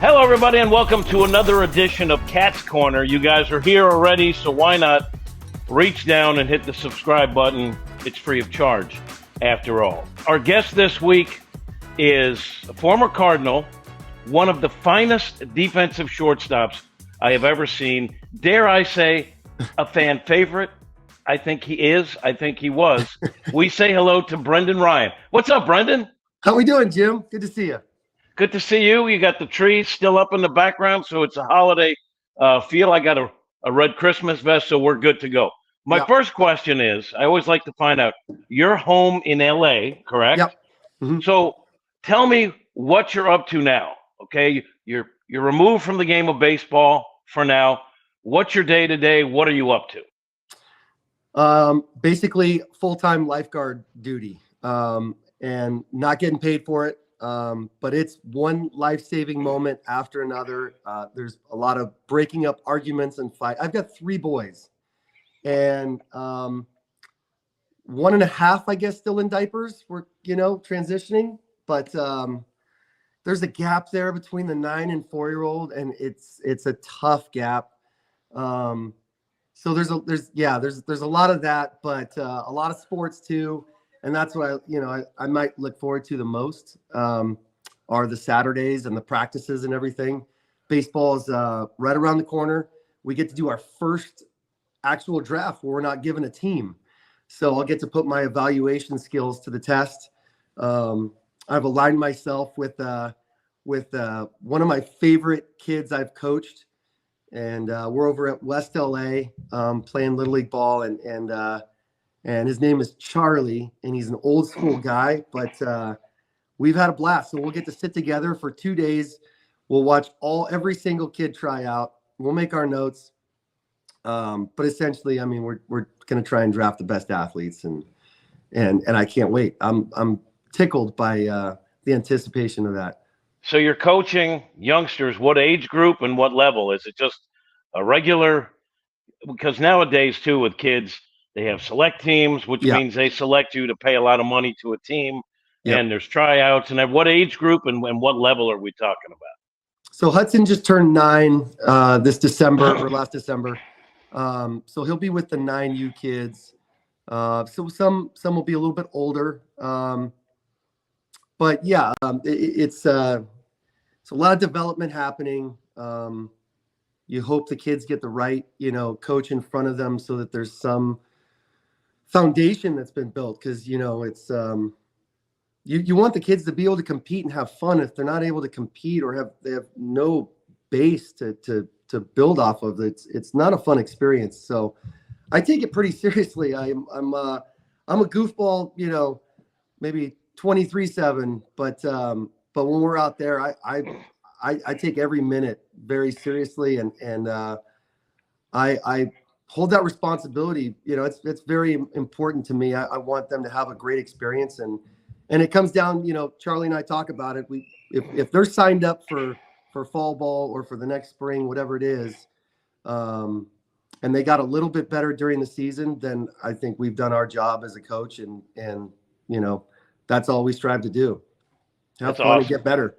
Hello, everybody, and welcome to another edition of Cat's Corner. You guys are here already, so why not reach down and hit the subscribe button? It's free of charge, after all. Our guest this week is a former Cardinal, one of the finest defensive shortstops I have ever seen. Dare I say, a fan favorite? I think he is. I think he was. We say hello to Brendan Ryan. What's up, Brendan? How we doing, Jim? Good to see you. Good to see you. You got the tree still up in the background, so it's a holiday feel. I got a red Christmas vest, so we're good to go. My first question is, I always like to find out, you're home in L.A., correct? Yep. Mm-hmm. So tell me what you're up to now, okay? You're removed from the game of baseball for now. What's your day-to-day? What are you up to? Basically, full-time lifeguard duty and not getting paid for it. But it's one life-saving moment after another. There's a lot of breaking up arguments and fight. I've got 3 boys and 1.5, I guess, still in diapers. We're, transitioning, but there's a gap there between the 9 and 4-year-old, and it's a tough gap. So there's a lot of that, but a lot of sports too. And that's what I might look forward to the most are the Saturdays and the practices and everything. Baseball is right around the corner. We get to do our first actual draft where we're not given a team. So I'll get to put my evaluation skills to the test. I've aligned myself with one of my favorite kids I've coached. And we're over at West LA playing Little League ball, and his name is Charlie, and he's an old school guy, but we've had a blast. So we'll get to sit together for 2 days. We'll watch every single kid try out. We'll make our notes. But essentially, I mean, we're going to try and draft the best athletes, and I can't wait. I'm tickled by the anticipation of that. So you're coaching youngsters. What age group and what level? Is it just a regular? Because nowadays, too, with kids, they have select teams, which means they select you to pay a lot of money to a team, and there's tryouts. And at what age group and what level are we talking about? So Hudson just turned 9 this December or last December. So he'll be with the 9U kids. So some will be a little bit older. But yeah, it's a lot of development happening. You hope the kids get the right, coach in front of them so that there's some foundation that's been built, because it's you want the kids to be able to compete and have fun. If they're not able to compete or they have no base to build off of, it's not a fun experience. So I take it pretty seriously. I'm a goofball, maybe 23/7, but when we're out there, I take every minute very seriously, and I hold that responsibility. It's very important to me. I want them to have a great experience, and it comes down, Charlie and I talk about it. If they're signed up for fall ball or for the next spring, whatever it is, and they got a little bit better during the season, then I think we've done our job as a coach, and that's all we strive to do. Have fun and get better.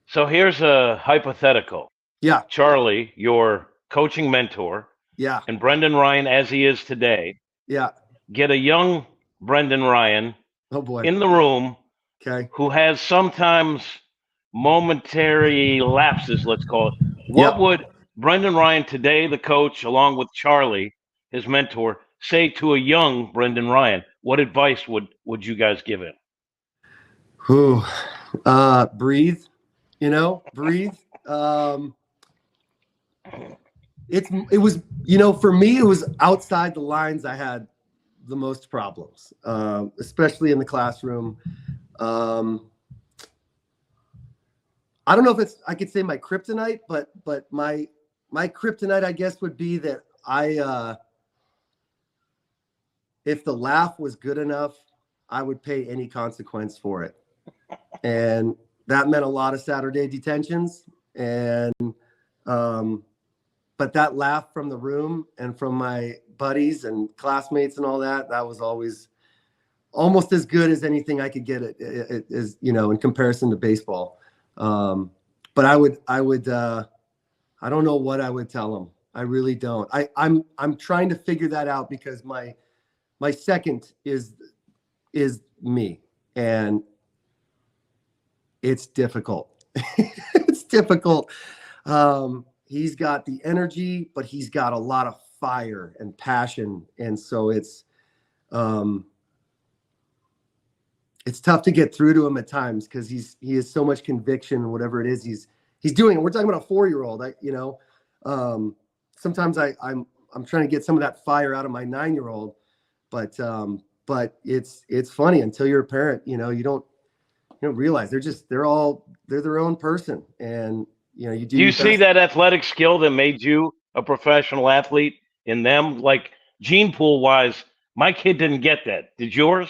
So here's a hypothetical. Yeah. Charlie, your coaching mentor. Yeah. And Brendan Ryan, as he is today. Yeah. Get a young Brendan Ryan in the room, who has sometimes momentary lapses, let's call it. What would Brendan Ryan today, the coach, along with Charlie, his mentor, say to a young Brendan Ryan? What advice would you guys give him? Breathe. Breathe. It was, for me, it was outside the lines I had the most problems, especially in the classroom. I don't know if I could say my kryptonite, but my kryptonite, I guess, would be that if the laugh was good enough, I would pay any consequence for it. And that meant a lot of Saturday detentions. And, but that laugh from the room and from my buddies and classmates and all that was always almost as good as anything I could get in comparison to baseball. but I don't know what I would tell him. I really don't. I'm trying to figure that out because my second is me, and it's difficult. It's difficult. He's got the energy, but he's got a lot of fire and passion, and so it's tough to get through to him at times because he has so much conviction in whatever it is he's doing. And we're talking about a 4-year-old. Sometimes I'm trying to get some of that fire out of my 9-year-old, but it's funny until you're a parent. You don't realize they're their own person, and you do. Do you see that athletic skill that made you a professional athlete in them? Like gene pool wise, my kid didn't get that. Did yours?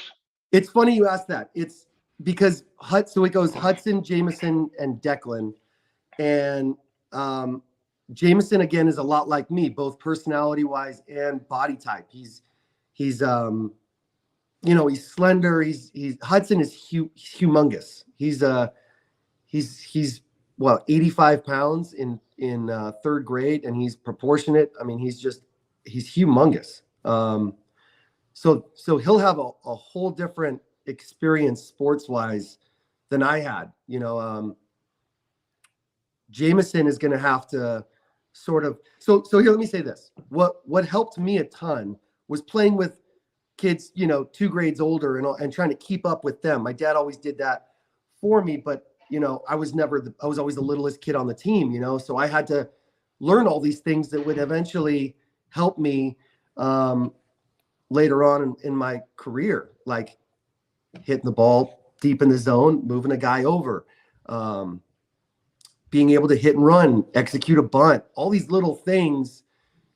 It's funny you asked that. It's because so it goes Hudson, Jameson, and Declan, and Jameson again is a lot like me, both personality wise and body type. He's he's slender. Hudson is humongous. He's 85 pounds in third grade, and he's proportionate. I mean, he's humongous. So he'll have a whole different experience sports wise than I had. Jameson is going to have to sort of, so here, let me say this. What helped me a ton was playing with kids, 2 grades older and trying to keep up with them. My dad always did that for me, but I was always the littlest kid on the team, so I had to learn all these things that would eventually help me later on in my career, like hitting the ball deep in the zone, moving a guy over, being able to hit and run, execute a bunt, all these little things,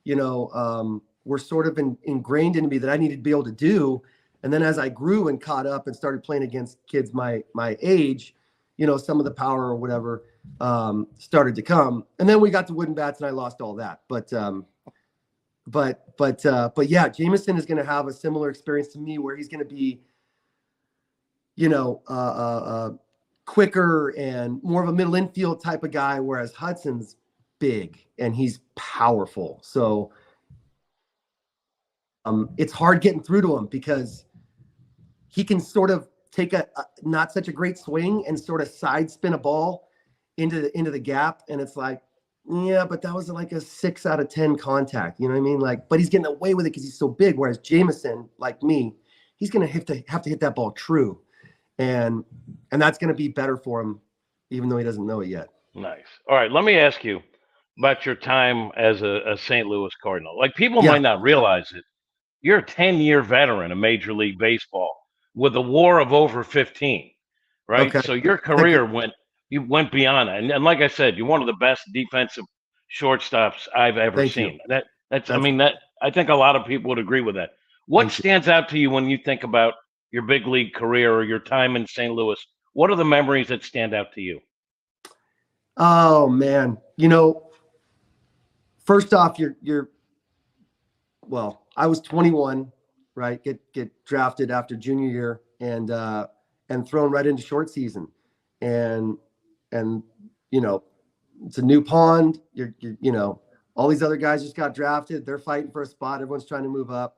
were sort of ingrained in me that I needed to be able to do. And then as I grew and caught up and started playing against kids my age, some of the power or whatever started to come. And then we got to wooden bats and I lost all that. But yeah, Jameson is going to have a similar experience to me where he's going to be, quicker and more of a middle infield type of guy, whereas Hudson's big and he's powerful. So it's hard getting through to him because he can sort of take a not such a great swing and sort of side spin a ball into the gap. And it's like, yeah, but that was like a 6 out of 10 contact. You know what I mean? Like, but he's getting away with it because he's so big. Whereas Jameson, like me, he's going to have to hit that ball true. And that's going to be better for him, even though he doesn't know it yet. Nice. All right. Let me ask you about your time as a St. Louis Cardinal. Like people might not realize it. You're a 10-year veteran of Major League Baseball with a WAR of over 15, right? Okay. So your career went beyond that. And like I said, you're one of the best defensive shortstops I've ever seen. I think a lot of people would agree with that. What stands out to you when you think about your big league career or your time in St. Louis? What are the memories that stand out to you? Oh man, first off, I was 21, right? Get drafted after junior year and thrown right into short season, and it's a new pond. You're all these other guys just got drafted. They're fighting for a spot. Everyone's trying to move up.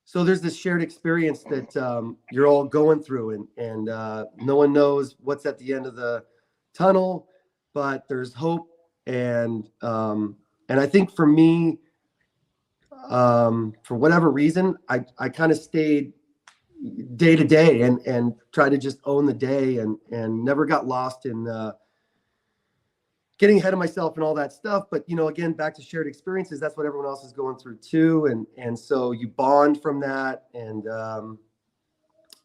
So there's this shared experience that you're all going through, and no one knows what's at the end of the tunnel, but there's hope. And I think for me, for whatever reason, I kind of stayed day to day and tried to just own the day and never got lost in getting ahead of myself and all that stuff. But, again, back to shared experiences, that's what everyone else is going through too. And so you bond from that and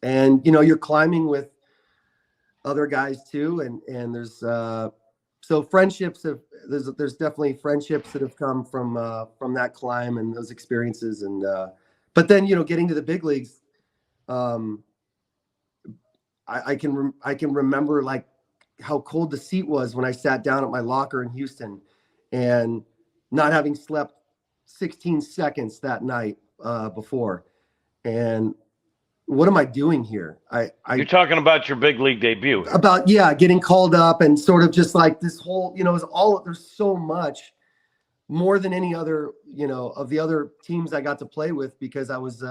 you're climbing with other guys too. And there's, so friendships there's definitely friendships that have come from that climb and those experiences. And, but then, getting to the big leagues, I can remember like how cold the seat was when I sat down at my locker in Houston and not having slept 16 seconds that night before. And what am I doing here? You're talking about your big league debut. About, yeah, getting called up and sort of just like this whole, you know, is all, there's so much more than any other, you know, of the other teams I got to play with, because I was,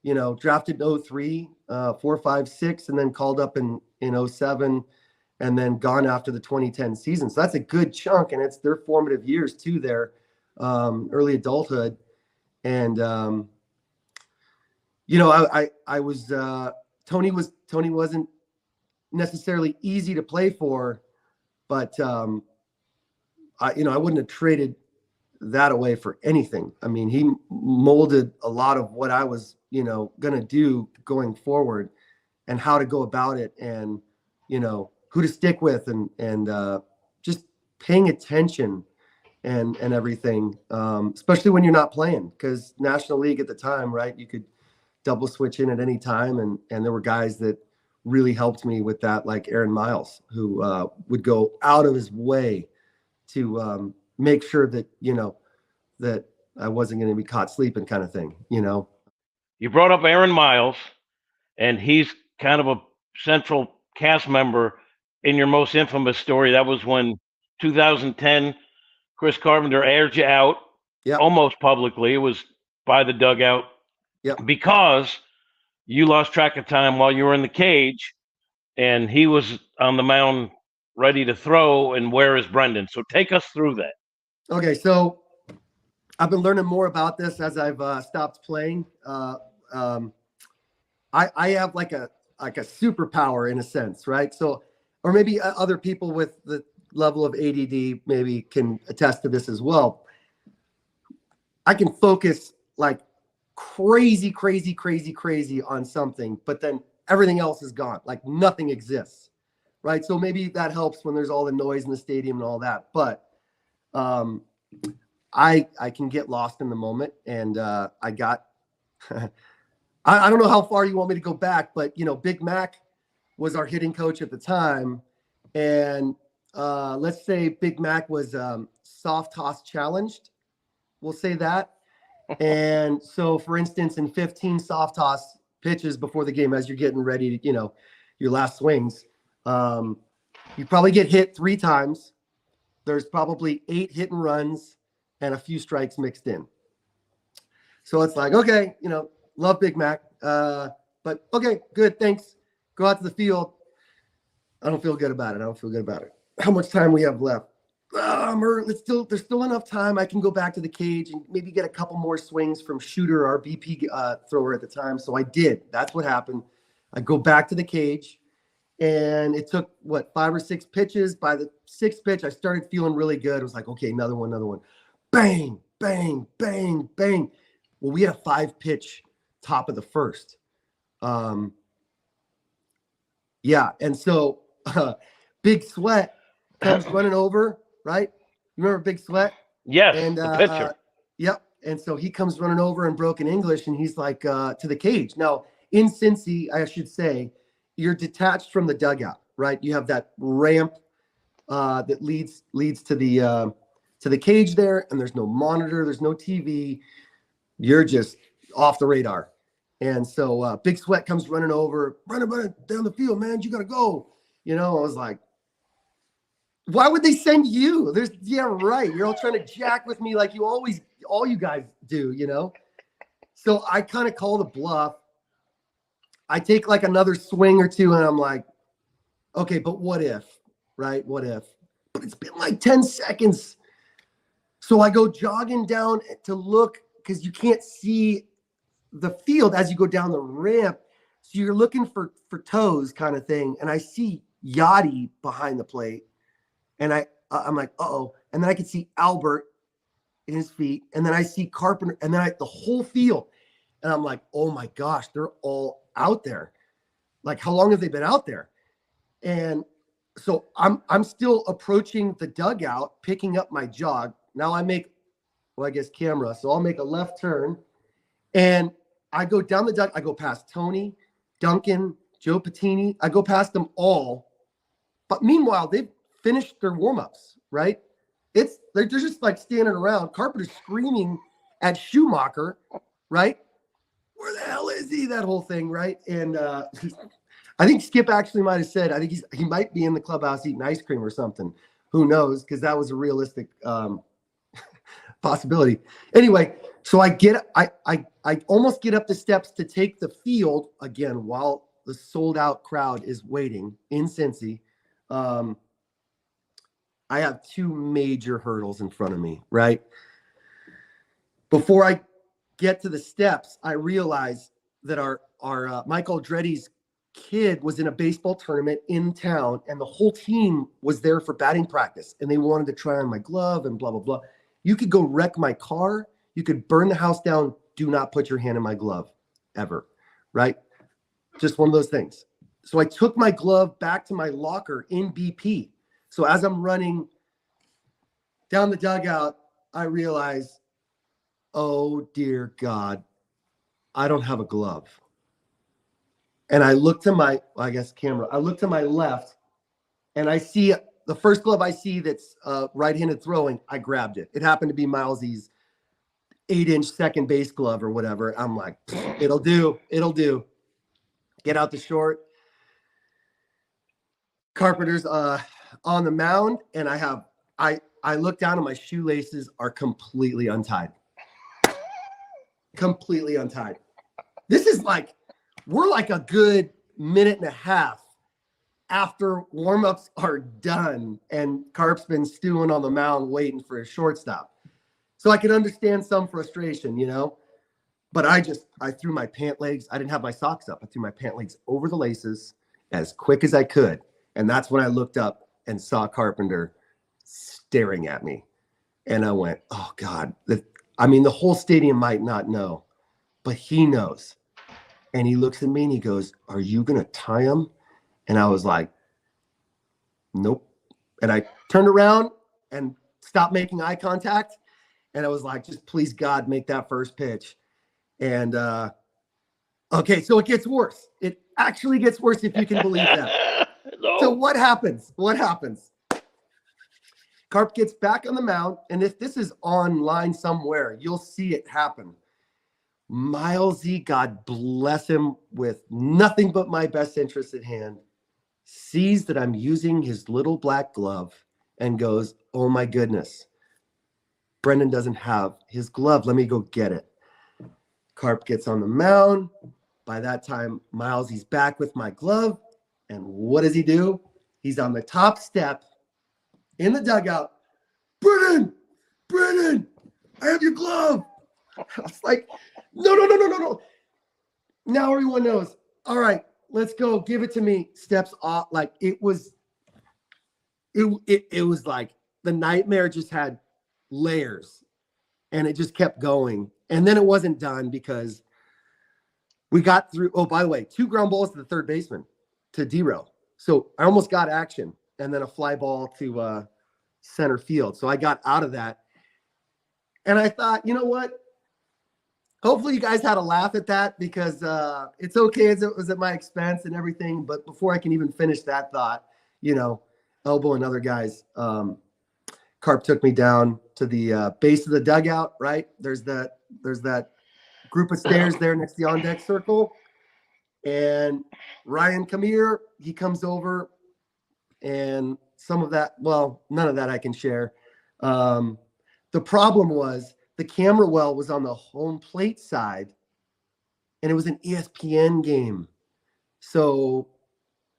you know, drafted in 03, 4, 5, 6, and then called up in 07, and then gone after the 2010 season. So that's a good chunk, and it's their formative years too, their early adulthood. And, you know, I was, Tony wasn't necessarily easy to play for, but, you know, I wouldn't have traded that away for anything. I mean, he molded a lot of what I was, you know, going to do going forward, and how to go about it, and, you know, who to stick with, and just paying attention and everything, especially when you're not playing, because National League at the time, right, you could double switch in at any time. And there were guys that really helped me with that, like Aaron Miles, who would go out of his way to make sure that, you know, that I wasn't going to be caught sleeping, kind of thing, you know. You brought up Aaron Miles, and he's kind of a central cast member in your most infamous story. That was when 2010, Chris Carpenter aired you out, Yep. almost publicly. It was by the dugout, Yep. because you lost track of time while you were in the cage, and he was on the mound ready to throw, and where is Brendan? So take us through that. Okay, so I've been learning more about this as I've stopped playing. I have like a superpower in a sense, right? So, or maybe other people with the level of ADD maybe can attest to this as well. I can focus like crazy on something, but then everything else is gone. Like nothing exists, right? So maybe that helps when there's all the noise in the stadium and all that. But I can get lost in the moment, and I got I don't know how far you want me to go back, but you know, Big Mac was our hitting coach at the time, and let's say Big Mac was soft toss challenged. We'll say that. And so, for instance, in 15 soft toss pitches before the game, as you're getting ready to, you know, your last swings, you probably get hit 3 times. There's probably 8 hit and runs and a few strikes mixed in. So it's like, okay, you know, love Big Mac, but okay, good, thanks. Go out to the field. I don't feel good about it. How much time we have left? I'm hurt. There's still enough time. I can go back to the cage and maybe get a couple more swings from Shooter, our BP thrower at the time. So I did. That's what happened. I go back to the cage, and it took 5 or 6 pitches. By the 6th pitch, I started feeling really good. It was like, okay, another one. Bang, bang, bang, bang. Well, we had a 5-pitch top of the first. Yeah, and so Big Sweat comes running over, right? You remember Big Sweat? Yes, and the pitcher. Yep. And so he comes running over in broken English, and he's like, to the cage. Now, in Cincy, I should say, you're detached from the dugout, right? You have that ramp that leads to the cage there, and there's no monitor, there's no TV. You're just off the radar. And so Big Sweat comes running over, running down the field, man, you got to go. You know, I was like, why would they send you? Yeah, right. You're all trying to jack with me like all you guys do, you know? So I kind of call the bluff. I take like another swing or two, and I'm like, okay, but what if, right? What if? But it's been like 10 seconds. So I go jogging down to look, because you can't see the field as you go down the ramp. So you're looking for toes kind of thing. And I see Yachty behind the plate. And I'm like, uh-oh. And then I can see Albert in his feet. And then I see Carpenter. And then the whole field. And I'm like, oh my gosh, they're all out there. Like, how long have they been out there? And so I'm still approaching the dugout, picking up my jog. Now I make, I guess camera. So I'll make a left turn. And I go down the dugout. I go past Tony, Duncan, Joe Patini. I go past them all. But meanwhile, they've finished their warm-ups, right? They're just like standing around. Carpenter's screaming at Schumacher, right? where the hell is he? That whole thing, right? And I think Skip actually might have said, I think he might be in the clubhouse eating ice cream or something. Who knows? Because that was a realistic possibility. Anyway, so I almost get up the steps to take the field again while the sold out crowd is waiting in Cincy. I have two major hurdles in front of me, right? Before I get to the steps, I realize that our Mike Aldretti's kid was in a baseball tournament in town, and the whole team was there for batting practice, and they wanted to try on my glove and blah, blah, blah. You could go wreck my car. You could burn the house down. Do not put your hand in my glove ever, right? Just one of those things. So I took my glove back to my locker in BP. So as I'm running down the dugout, I realize, oh, dear God, I don't have a glove. And I look to my, I look to my left, and I see the first glove I see that's right-handed throwing, I grabbed it. It happened to be Miles's 8-inch second base glove or whatever. I'm like, it'll do. Get out the short. Carpenter's on the mound, and I look down and my shoelaces are completely untied. Completely untied. This is like, we're like a good minute and a half after warm-ups are done, and Carp's been stewing on the mound waiting for his shortstop. So I can understand some frustration, you know, but I threw my pant legs. I didn't have my socks up. I threw my pant legs over the laces as quick as I could. And that's when I looked up and saw Carpenter staring at me. And I went, oh God, the whole stadium might not know, but he knows. And he looks at me and he goes, are you going to tie him? And I was like, nope. And I turned around and stopped making eye contact. And I was like, just please God, make that first pitch. And okay, so it gets worse. It actually gets worse, if you can believe that. No. So what happens? Carp gets back on the mound. And if this is online somewhere, you'll see it happen. Milesy, God bless him, with nothing but my best interest at hand, sees that I'm using his little black glove and goes, oh my goodness, Brendan doesn't have his glove. Let me go get it. Carp gets on the mound. By that time, Milesy's back with my glove. And what does he do? He's on the top step in the dugout. Brendan, I have your glove. I was like, no. Now everyone knows. All right, let's go. Give it to me. Steps off. Like it was like the nightmare just had layers, and it just kept going. And then it wasn't done because we got through. Oh, by the way, 2 ground balls to the third baseman, to D-Row. So I almost got action, and then a fly ball to center field. So I got out of that. And I thought, you know what? Hopefully you guys had a laugh at that, because it's okay as it was at my expense and everything. But before I can even finish that thought, you know, elbowing other guys, Carp took me down to the base of the dugout, right? There's that group of stairs there next to the on-deck circle. And Ryan, come here. He comes over, and some of that, well, none of that I can share. The problem was the camera well was on the home plate side, and it was an ESPN game. So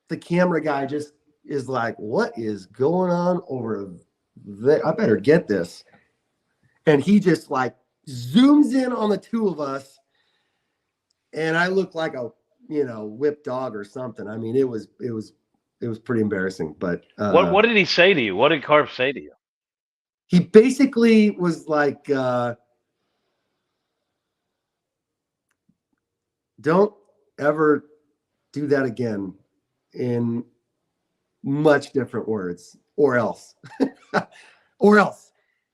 the camera guy just is like, what is going on over there? I better get this. And he just like zooms in on the two of us, and I look like a, whipped dog or something. I mean, it was pretty embarrassing. But what did he say to you? What did Carp say to you? He basically was like, don't ever do that again, in much different words, or else. Or else.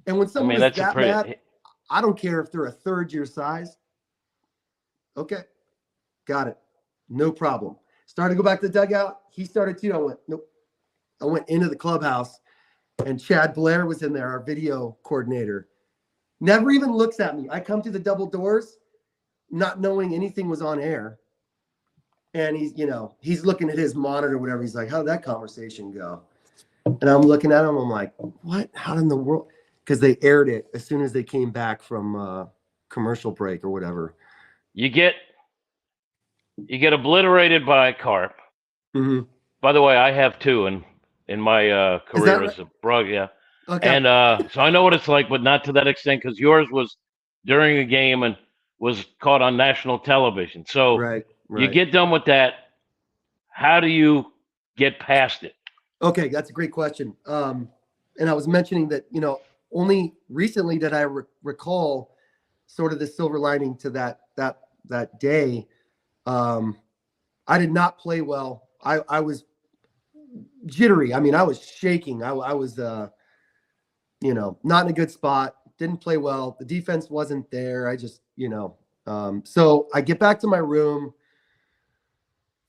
And when someone is that mad, I don't care if they're a third your size. Okay, got it. No problem. Started to go back to the dugout. He started too. I went, nope. I went into the clubhouse, and Chad Blair was in there, our video coordinator. Never even looks at me. I come to the double doors, not knowing anything was on air. And he's looking at his monitor or whatever. He's like, how'd that conversation go? And I'm looking at him. I'm like, what? How in the world? Because they aired it as soon as they came back from commercial break or whatever. You get obliterated by carp. Mm-hmm. By the way, I have two in my career as a broad. Yeah. Okay. And so I know what it's like, but not to that extent, because yours was during a game and was caught on national television. So right. You get done with that. How do you get past it? Okay, that's a great question. And I was mentioning that, only recently did I recall sort of the silver lining to that day. I did not play well. I was jittery. I mean, I was shaking. I was, not in a good spot. Didn't play well. The defense wasn't there. I just, so I get back to my room.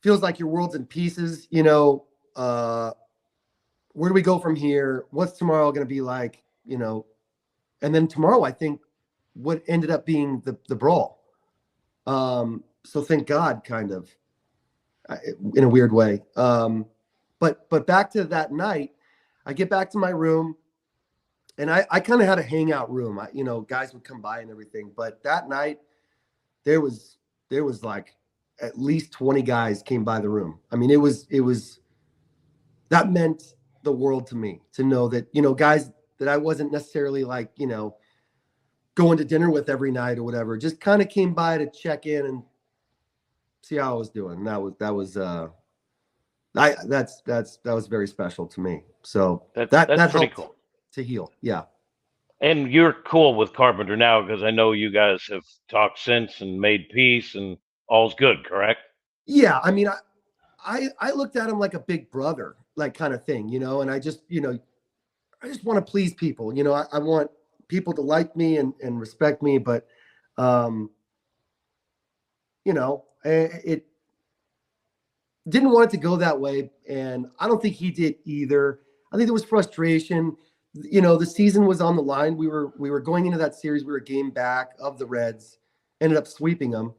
Feels like your world's in pieces. Where do we go from here? What's tomorrow going to be like? And then tomorrow, I think what ended up being the brawl. So thank God, kind of, in a weird way. But back to that night, I get back to my room, and I kind of had a hangout room. Guys would come by and everything. But that night, there was like at least 20 guys came by the room. I mean, it was that meant the world to me to know that, guys that I wasn't necessarily like, going to dinner with every night or whatever, just kind of came by to check in and see how I was doing. And that was very special to me. So that pretty helped cool to heal. Yeah. And you're cool with Carpenter now, because I know you guys have talked since and made peace and all's good, correct? Yeah. I mean, I looked at him like a big brother, like kind of thing, and I just, I just want to please people. I want people to like me and respect me, but, it didn't want it to go that way. And I don't think he did either. I think there was frustration. The season was on the line. We were going into that series. We were a game back of the Reds, ended up sweeping them.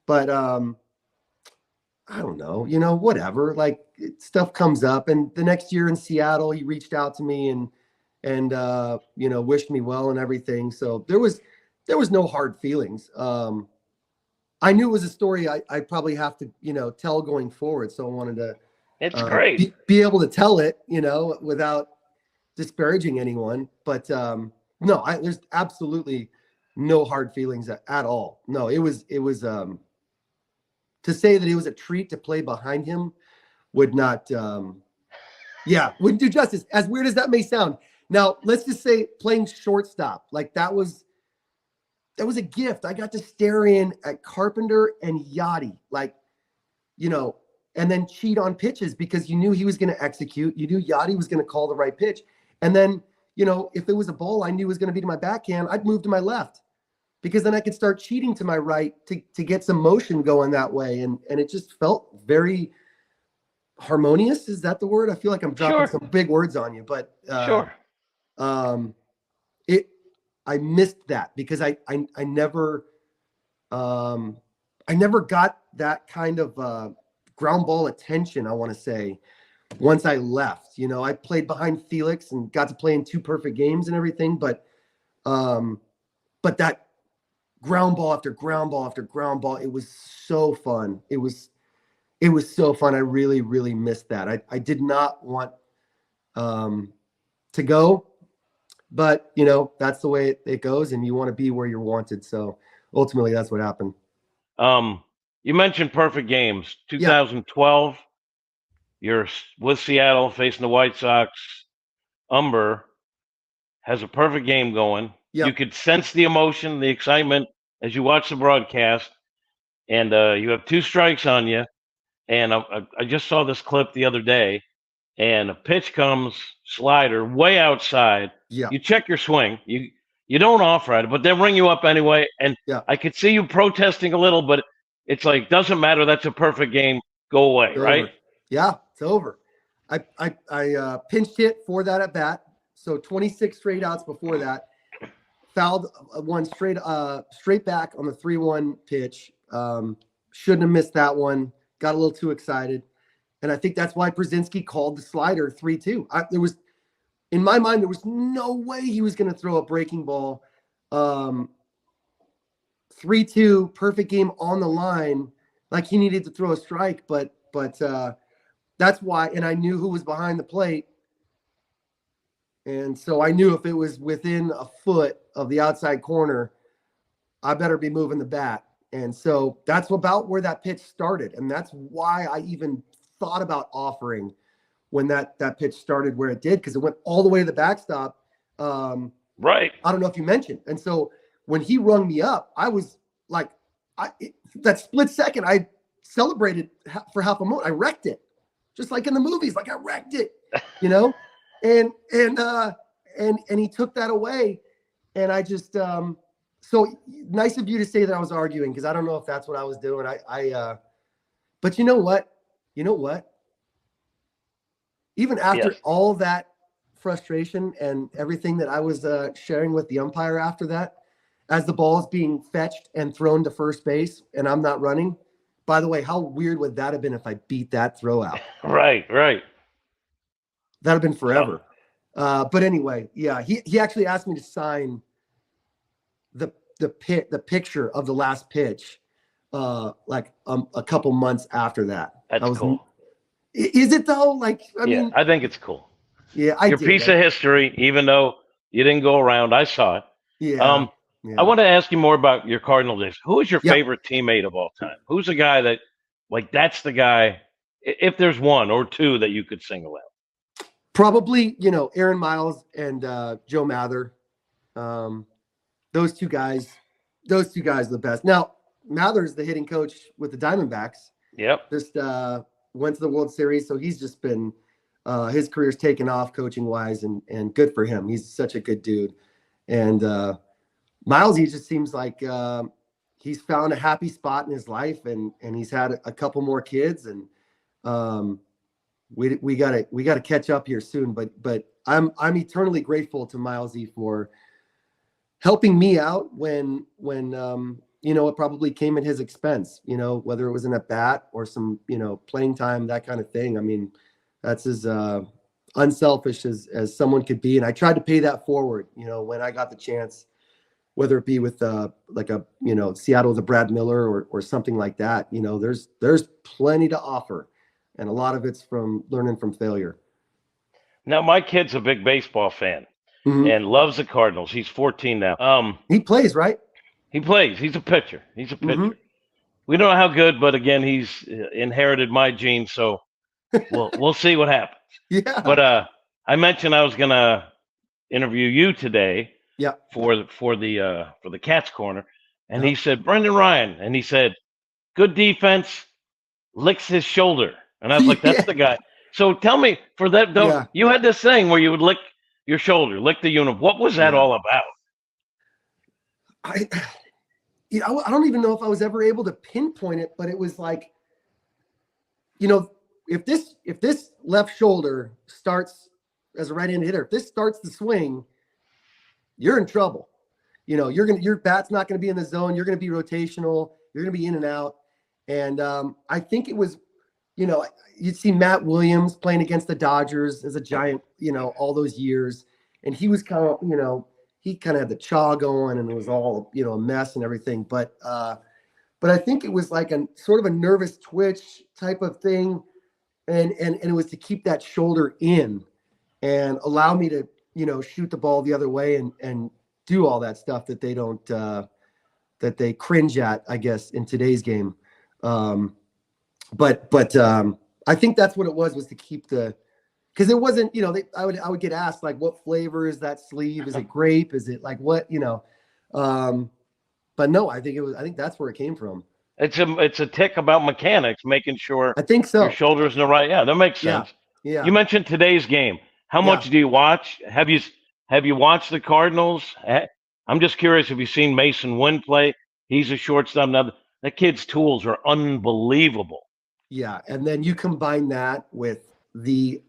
But, I don't know, whatever, like stuff comes up. And the next year in Seattle, he reached out to me and wished me well and everything. So there was no hard feelings. I knew it was a story I probably have to, tell going forward. So I wanted to it's great. Be able to tell it, without disparaging anyone. But no, there's absolutely no hard feelings at all. No, it was to say that it was a treat to play behind him would not, wouldn't do justice. As weird as that may sound. Now, let's just say playing shortstop, like that was a gift. I got to stare in at Carpenter and Yachty, like, and then cheat on pitches because you knew he was going to execute. You knew Yachty was going to call the right pitch. And then, if it was a ball I knew was going to be to my backhand, I'd move to my left, because then I could start cheating to my right to get some motion going that way. And it just felt very harmonious. Is that the word? I feel like I'm dropping some big words on you, but Sure. I missed that because I never got that kind of ground ball attention, I want to say, once I left. I played behind Felix and got to play in 2 perfect games and everything, but that ground ball after ground ball after ground ball, it was so fun. It was so fun. I really, really missed that. I did not want to go, but that's the way it goes, and you want to be where you're wanted. So ultimately that's what happened. You mentioned perfect games. 2012, you're with Seattle facing the White Sox. Umber has a perfect game going. Yep. You could sense the emotion, the excitement as you watch the broadcast, and you have 2 strikes on you. And I just saw this clip the other day, and a pitch comes, slider, way outside. Yeah. You check your swing. You don't offer it, but they ring you up anyway. And I could see you protesting a little, but it's like, doesn't matter. That's a perfect game. Go away, It's right? over. Yeah, it's over. I pinch hit for that at bat. So 26 straight outs before that. fouled one straight back on the 3-1 pitch. Shouldn't have missed that one. Got a little too excited. And I think that's why Brzezinski called the slider 3-2. In my mind, there was no way he was going to throw a breaking ball. 3-2, perfect game on the line. Like he needed to throw a strike, but that's why. And I knew who was behind the plate. And so I knew if it was within a foot of the outside corner, I better be moving the bat. And so that's about where that pitch started. And that's why I even thought about offering when that pitch started where it did, because it went all the way to the backstop. Right. I don't know if you mentioned. And so when he rung me up, I was like, that split second, I celebrated for half a moment. I wrecked it. Just like in the movies, like I wrecked it, you know? And he took that away. And I just, so nice of you to say that I was arguing, because I don't know if that's what I was doing. But you know what? Even after all that frustration and everything that I was sharing with the umpire after that, as the ball is being fetched and thrown to first base and I'm not running, by the way, how weird would that have been if I beat that throw out? Right. That'd have been forever. But anyway, yeah, he actually asked me to sign the picture of the last pitch, like a couple months after that. That's cool. Is it though? Like, I mean, I think it's cool. Yeah, your piece of history, even though you didn't go around, I saw it. Yeah. I want to ask you more about your Cardinal days. Who is your favorite teammate of all time? Who's the guy that, like, that's the guy, if there's one or two that you could single out? Probably, Aaron Miles and Joe Mather. Those two guys are the best. Now, Mather's the hitting coach with the Diamondbacks. Yep. Just went to the World Series, so he's just been his career's taken off coaching wise, and good for him. He's such a good dude. And Miles, he just seems like he's found a happy spot in his life, and he's had a couple more kids, and we gotta catch up here soon. But I'm eternally grateful to Milesy for helping me out when it probably came at his expense, whether it was an at bat or some, playing time, that kind of thing. I mean, that's as unselfish as someone could be. And I tried to pay that forward, when I got the chance, whether it be with Seattle with a Brad Miller or something like that. There's plenty to offer. And a lot of it's from learning from failure. Now, my kid's a big baseball fan and loves the Cardinals. He's 14 now. He plays, right? He plays. He's a pitcher. We don't know how good, but again, he's inherited my genes, so we'll see what happens. Yeah. But I mentioned I was gonna interview you today. Yeah. For the Cats Corner, and he said Brendan Ryan, and he said good defense, licks his shoulder, and I was like, that's the guy. So tell me, for that, you had this thing where you would lick your shoulder, lick the uniform. What was that all about? I don't even know if I was ever able to pinpoint it, but it was like, if this left shoulder starts as a right-handed hitter, if this starts the swing, you're in trouble. Your bat's not going to be in the zone. You're going to be rotational. You're going to be in and out. And I think it was, you'd see Matt Williams playing against the Dodgers as a Giant, all those years. And he was kind of, he kind of had the chaw going, and it was all, a mess and everything. But I think it was like a sort of a nervous twitch type of thing. And it was to keep that shoulder in and allow me to, shoot the ball the other way and do all that stuff that they don't, that they cringe at, I guess, in today's game. But I think that's what it was to keep because it wasn't, I would get asked, like, what flavor is that sleeve? Is it grape? Is it like what, but no, I think that's where it came from. It's a tick about mechanics, making sure I think so. Your shoulder's in the right. Yeah, that makes sense. Yeah. You mentioned today's game. How much do you watch? Have you watched the Cardinals? I'm just curious. Have you seen Mason Wynn play? He's a shortstop. Now, that kid's tools are unbelievable. Yeah, and then you combine that with the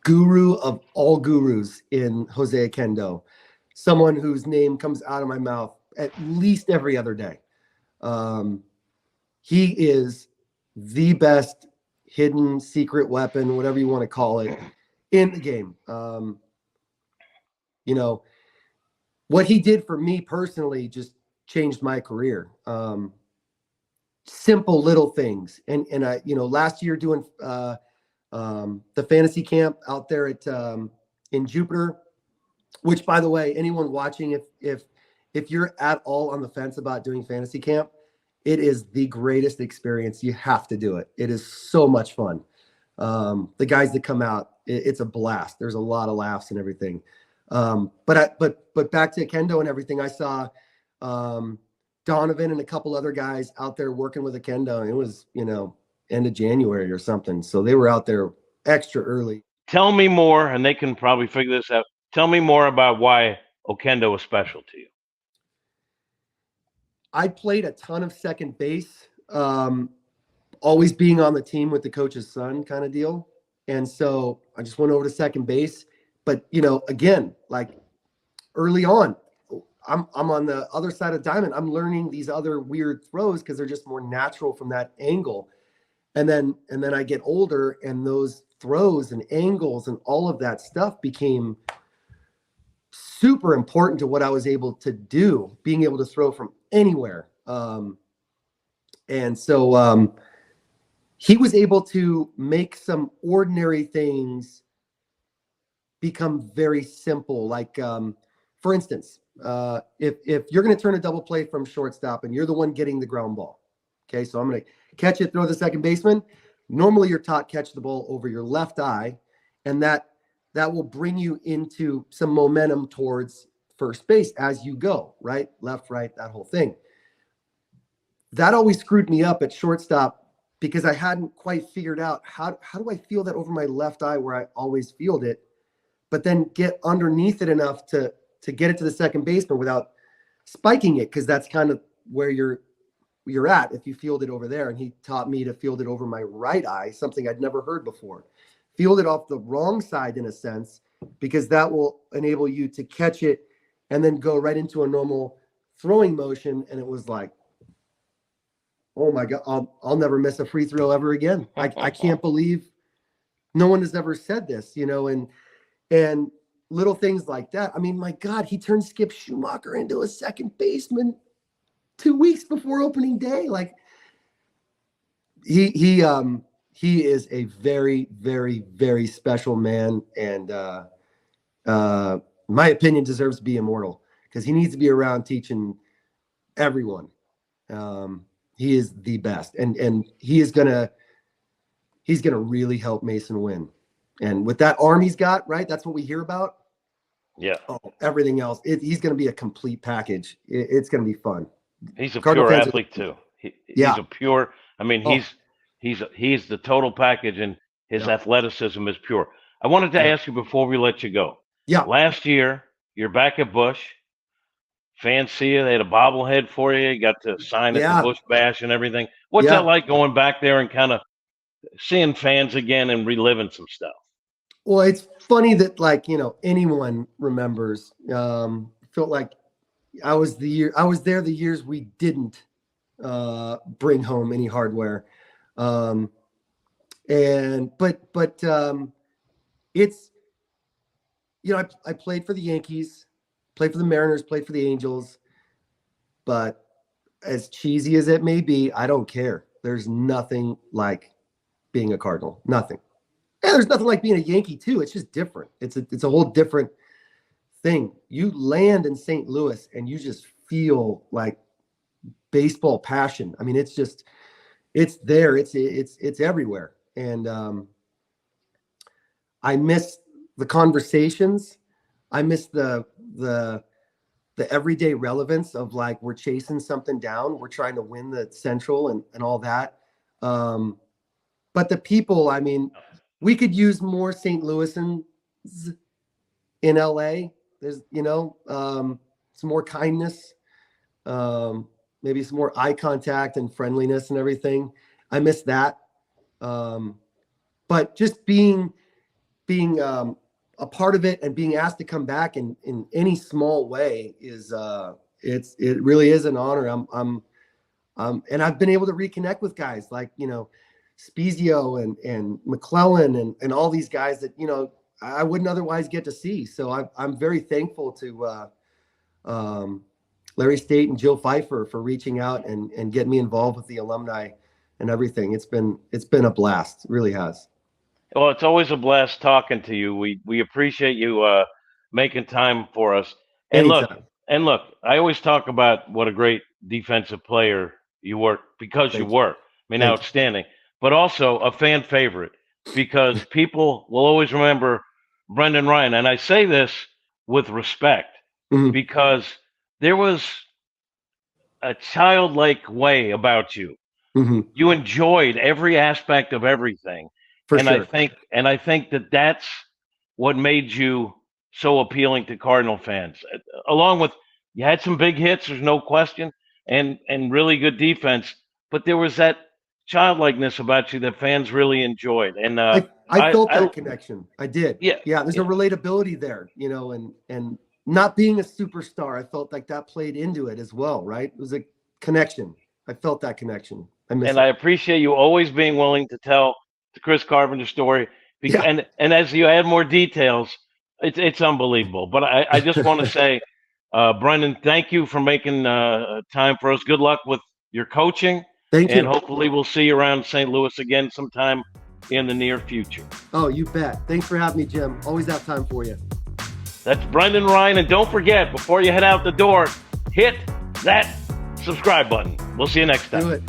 guru of all gurus in José Oquendo. someone whose name comes out of my mouth at least every other day. He is the best hidden secret weapon, whatever you want to call it, in the game. You know, what he did for me personally just changed my career. Simple little things. And I, last year doing the fantasy camp out there at in Jupiter, which, by the way, anyone watching, if you're at all on the fence about doing fantasy camp, it is the greatest experience. You have to do it. It is so much fun. The guys that come out, it's a blast. There's a lot of laughs and everything. But back to Oquendo and everything, I saw Donovan and a couple other guys out there working with Oquendo, and it was, end of January or something. So they were out there extra early. Tell me more, and they can probably figure this out. Tell me more about why Oquendo is special to you. I played a ton of second base, always being on the team with the coach's son kind of deal. And so I just went over to second base. But, again, like early on, I'm on the other side of diamond. I'm learning these other weird throws because they're just more natural from that angle. And then I get older, and those throws and angles and all of that stuff became super important to what I was able to do, being able to throw from anywhere. And so he was able to make some ordinary things become very simple. Like, for instance, if you're going to turn a double play from shortstop and you're the one getting the ground ball, okay, so I'm going to catch it, throw the second baseman. Normally you're taught catch the ball over your left eye, and that will bring you into some momentum towards first base as you go, right? Left, right, that whole thing. That always screwed me up at shortstop because I hadn't quite figured out how do I feel that over my left eye where I always field it, but then get underneath it enough to get it to the second baseman without spiking it, because that's kind of where you're at if you field it over there. And he taught me to field it over my right eye, something I'd never heard before. Field it off the wrong side in a sense, because that will enable you to catch it and then go right into a normal throwing motion. And it was like, oh my God, I'll never miss a free throw ever again. I can't believe no one has ever said this, and little things like that. I mean, my God, he turned Skip Schumacher into a second baseman 2 weeks before opening day. Like he is a very, very, very special man. And my opinion deserves to be immortal, because he needs to be around teaching everyone. He is the best, and he's gonna really help Mason win. And with that arm he's got, right? That's what we hear about. Yeah. Oh, everything else, he's going to be a complete package. It's going to be fun. He's a pure athlete too. He's a pure. I mean, he's the total package, and his athleticism is pure. I wanted to ask you before we let you go. Yeah. Last year, you're back at Busch. Fans see you. They had a bobblehead for you. You got to sign at the Busch Bash and everything. What's that like, going back there and kind of seeing fans again and reliving some stuff? Well, it's funny that, like, anyone remembers. Felt like I was there the years we didn't bring home any hardware. But it's, I played for the Yankees, played for the Mariners, played for the Angels, but as cheesy as it may be, I don't care. There's nothing like being a Cardinal. Nothing. And there's nothing like being a Yankee too. It's just different. It's a whole different thing. You land in St. Louis and you just feel like baseball passion. I mean, it's there. It's everywhere. And I miss the conversations. I miss the everyday relevance of, like, we're chasing something down. We're trying to win the Central and all that. But the people, I mean, we could use more St. Louisans in LA. There's, some more kindness, maybe some more eye contact and friendliness and everything. I miss that. But just being a part of it, and being asked to come back in any small way is it really is an honor. And I've been able to reconnect with guys like, Spezio and McClellan and all these guys that, I wouldn't otherwise get to see. So I'm very thankful to Larry State and Joe Pfeiffer for reaching out and getting me involved with the alumni and everything. It's been a blast. It really has. Well, it's always a blast talking to you. We appreciate you making time for us. And Anytime. look, I always talk about what a great defensive player you were because Thank you you. were. I mean, Thank you. outstanding, but also a fan favorite because people will always remember Brendan Ryan. And I say this with respect Mhm. because there was a childlike way about you. Mhm. You enjoyed every aspect of everything. For And sure. I think that that's what made you so appealing to Cardinal fans. Along with you had some big hits, there's no question, and really good defense, but there was that childlikeness about you that fans really enjoyed. And I felt that connection. I did. yeah, Yeah, there's a relatability there, and not being a superstar, I felt like that played into it as well, right? It was a connection. I felt that connection. I miss and it. I appreciate you always being willing to tell the Chris Carpenter story. Yeah. And as you add more details, it's unbelievable. But I just want to say, Brendan, thank you for making time for us. Good luck with your coaching. Thank And you. hopefully we'll see you around St. Louis again sometime in the near future. Oh, you bet. Thanks for having me, Jim. Always have time for you. That's Brendan Ryan. And don't forget, before you head out the door, hit that subscribe button. We'll see you next time. Do it.